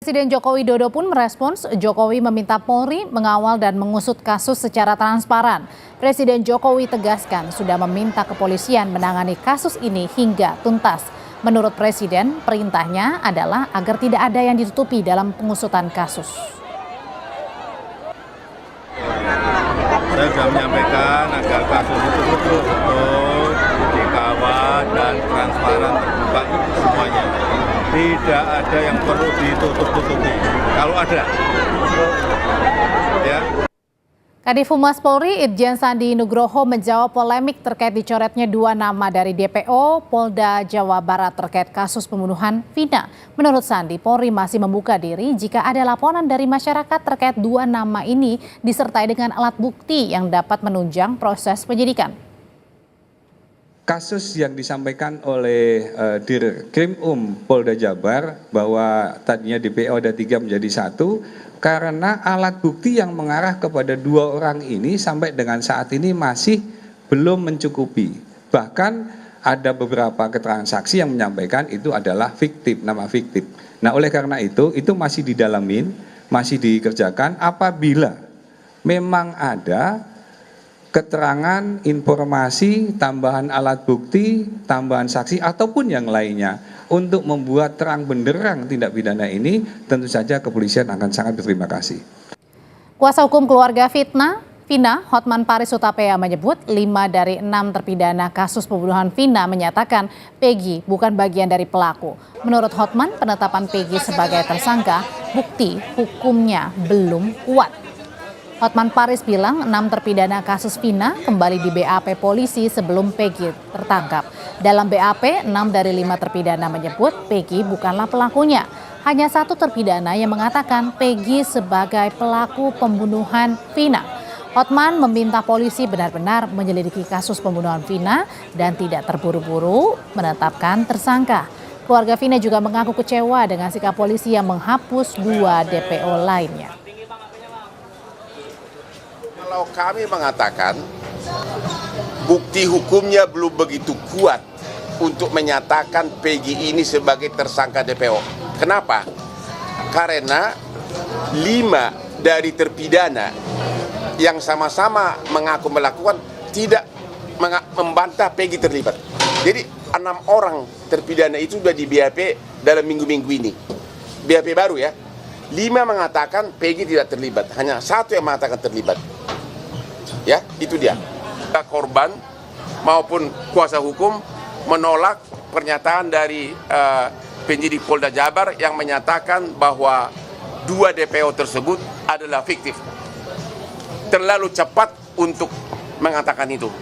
Presiden Joko Widodo pun merespons. Jokowi meminta Polri mengawal dan mengusut kasus secara transparan. Presiden Jokowi tegaskan sudah meminta kepolisian menangani kasus ini hingga tuntas. Menurut Presiden, perintahnya adalah agar tidak ada yang ditutupi dalam pengusutan kasus. Saya sudah menyampaikan agar kasus itu betul-betul dikawal dan transparan, terbuka semuanya. Tidak ada yang perlu ditutup-tutupi. Kalau ada, ya. Kadif Humas Polri Irjen Sandi Nugroho menjawab polemik terkait dicoretnya 2 nama dari DPO Polda Jawa Barat terkait kasus pembunuhan Vina. Menurut Sandi, Polri masih membuka diri jika ada laporan dari masyarakat terkait 2 nama ini disertai dengan alat bukti yang dapat menunjang proses penyidikan. Kasus yang disampaikan oleh Dirkrim Polda Jabar bahwa tadinya DPO ada 3 menjadi 1 karena alat bukti yang mengarah kepada 2 orang ini sampai dengan saat ini masih belum mencukupi. Bahkan ada beberapa keterangan saksi yang menyampaikan itu adalah fiktif, nama fiktif. Nah, oleh karena itu masih didalamin, masih dikerjakan. Apabila memang ada keterangan, informasi, tambahan alat bukti, tambahan saksi, ataupun yang lainnya untuk membuat terang benderang tindak pidana ini, tentu saja kepolisian akan sangat berterima kasih. Kuasa hukum keluarga Vina, Hotman Paris Hutapea menyebut 5 dari 6 terpidana kasus pembunuhan Vina menyatakan Peggy bukan bagian dari pelaku. Menurut Hotman, penetapan Peggy sebagai tersangka bukti hukumnya belum kuat. Hotman Paris bilang 6 terpidana kasus Vina kembali di BAP polisi sebelum Peggy tertangkap. Dalam BAP, 6 dari 5 terpidana menyebut Peggy bukanlah pelakunya. Hanya 1 terpidana yang mengatakan Peggy sebagai pelaku pembunuhan Vina. Hotman meminta polisi benar-benar menyelidiki kasus pembunuhan Vina dan tidak terburu-buru menetapkan tersangka. Keluarga Vina juga mengaku kecewa dengan sikap polisi yang menghapus 2 DPO lainnya. Kalau kami mengatakan bukti hukumnya belum begitu kuat untuk menyatakan Peggy ini sebagai tersangka DPO. Kenapa? Karena 5 dari terpidana yang sama-sama mengaku melakukan tidak membantah Peggy terlibat. Jadi 6 orang terpidana itu sudah di BAP dalam minggu-minggu ini. BAP baru ya. 5 mengatakan Peggy tidak terlibat, hanya 1 yang mengatakan terlibat. Ya, itu dia. Korban maupun kuasa hukum menolak pernyataan dari penyidik Polda Jabar yang menyatakan bahwa 2 DPO tersebut adalah fiktif. Terlalu cepat untuk mengatakan itu.